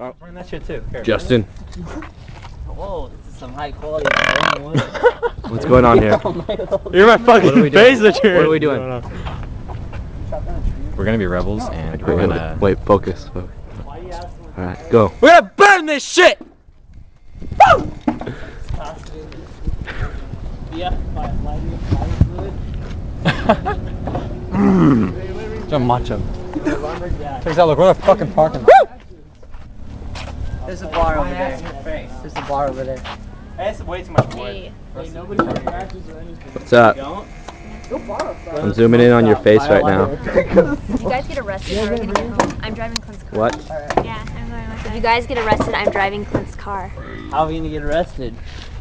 Oh. Bring that shit too. Here. Justin. Whoa, this is some high quality. What's going on here? You're my fucking face that you're. What are we doing? We're gonna be rebels and we're gonna. Wait, focus. Alright, go. We're gonna burn this shit! Woo! Some macho. Check this out, look, we're in a fucking parking lot. There's a bar over there. There's a bar over there. Hey, that's way too much wood. Hey, nobody scratches or anything. What's up? I'm zooming in on your face right now. If you guys get arrested, how are we gonna get home? I'm driving Clint's car. What? Yeah, I'm going with that. If you guys get arrested, I'm driving Clint's car. How are we gonna get arrested?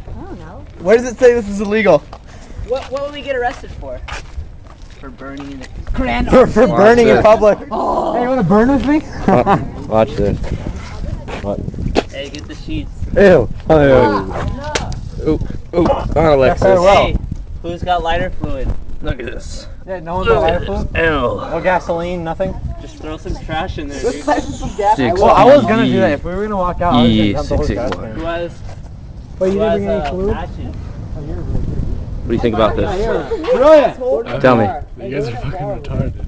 I don't know. Where does it say this is illegal? What would we get arrested for? For burning in the For burning in public. Oh. Hey, you wanna burn with me? Watch this. What? Hey, get the sheets. Ew. Ooh, on Alexis. Hey, who's got lighter fluid? Look at this. Yeah, no one's got lighter fluid? Ew. No gasoline, nothing? Just throw some trash in there, Let's dude. flash some gas. Six, Well, I was gonna do that. If we were gonna walk out, I was gonna dump the whole gas tank. Who has, Wait, you who didn't bring has any fluid? matches? What do you think about this? Brilliant! Tell me. You guys are fucking retarded.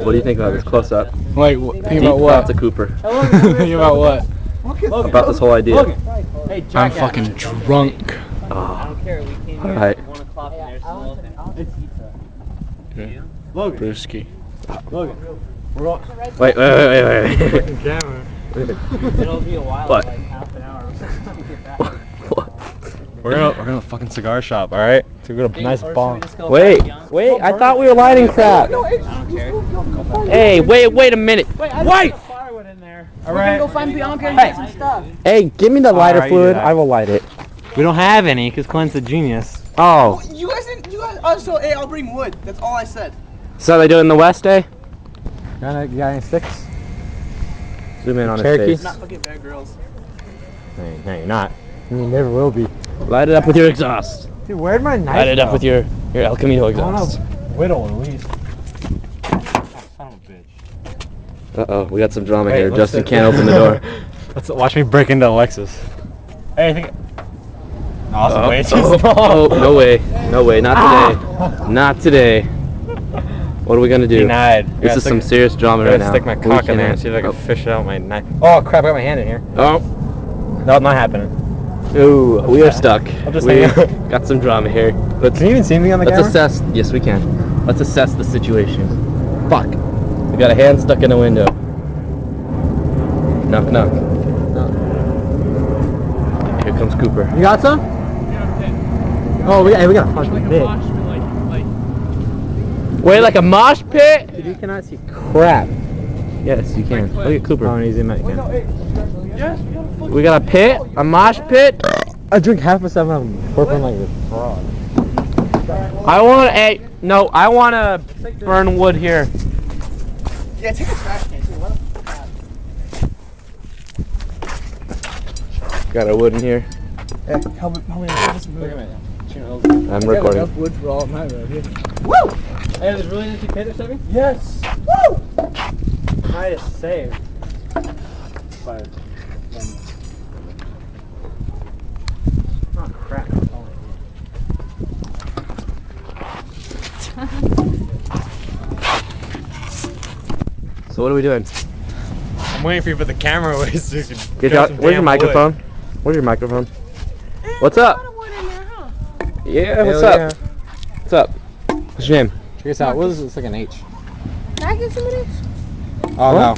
What do you think about this close up? Wait, think about what? To Cooper. Think about what? About this whole idea. Hey, I'm fucking drunk. I don't care, we came here Alright. at 1 o'clock and there's smoking. Yeah. Logan. Brewski. Logan. We're on. Wait. Camera. It'll be a while, What? like half an hour. We're gonna fucking cigar shop, alright? So we're gonna nice bong. Wait, I thought we were lighting crap. I don't care. Hey, wait a minute. Wait! Firewood in there. Alright. Go find Bianca and Hey. get some stuff. Hey, give me the lighter Alright, you fluid. do that. I will light it. We don't have any because Clint's a genius. Oh, You guys also, hey, I'll bring wood. That's all I said. so they do it in the West, eh? You got any sticks? Zoom in on Cherokee? his face. Not fucking bad girls. No, you're not. You never will be. Light it up with your exhaust. Dude, where'd my knife Light it up with your El Camino I wanna exhaust. whittle at least. Son of a bitch. Uh-oh, we got some drama Wait, here. let's Justin sit- can't open the door. Watch me break into Alexis. Hey, I think. No, that's way too Oh, small. no way, not today. Not today. What are we gonna do? Denied. This is some serious drama I'm right gonna now. stick my We cock in there can't- and see if I can oh. fish out my knife. Oh crap! I got my hand in here. Oh, No, not happening. ooh, we are stuck. I'll just We hang out. got some drama here. Let's Can you even see me on the let's camera? assess. Yes, we can. Let's assess the situation. Fuck. We got a hand stuck in a window. Knock, knock. Here comes Cooper. You got some? Oh, we got a fucking big. Wait, like a mosh pit? Dude, you cannot see crap. Yes, you can. Look at Cooper. Oh, and he's in my can. We got a pit, a mosh pit. I drink half a 7-Up porpoise like this fraud. I want I want to burn wood here. Yeah, take a trash can too. Let Got a wood in here. Yeah, help me. I'm recording. Enough wood for all of my road here. Woo! Hey, there's really an empty pit or something? Yes. Woo! Might have saved. But, oh crap. So what are we doing? I'm waiting for you to put the camera away so you can Get grab out. some Where's your damn microphone? wood. Where's your microphone? What's up? Yeah, what's Hell up? What's up? What's your name? Check this out. What is this? It's like an H. Can I get some of this? Oh no.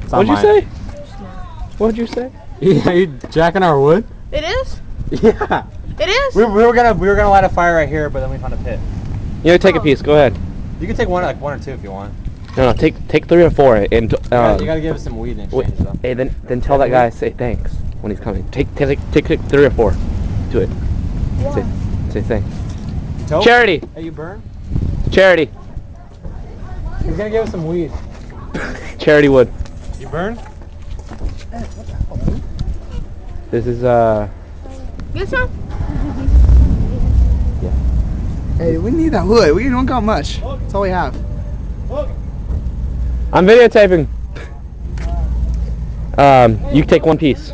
It's not What'd you mine. say? What'd you say? Yeah, you jacking our wood? It is? Yeah. It is? We were gonna light a fire right here, but then we found a pit. You know, take a piece. Go ahead. You can take one or two if you want. No, take 3 or 4 and You gotta give us some weed in exchange though. Hey, then tell that guy say thanks when he's coming. Take 3 or 4. Do it. Say thanks. You tote? Charity. Hey, you burn? Charity. He's gonna give us some weed. Charity wood. You burn? This is Get some? Hey, we need that wood. We don't got much. That's all we have. I'm videotaping. You take one piece.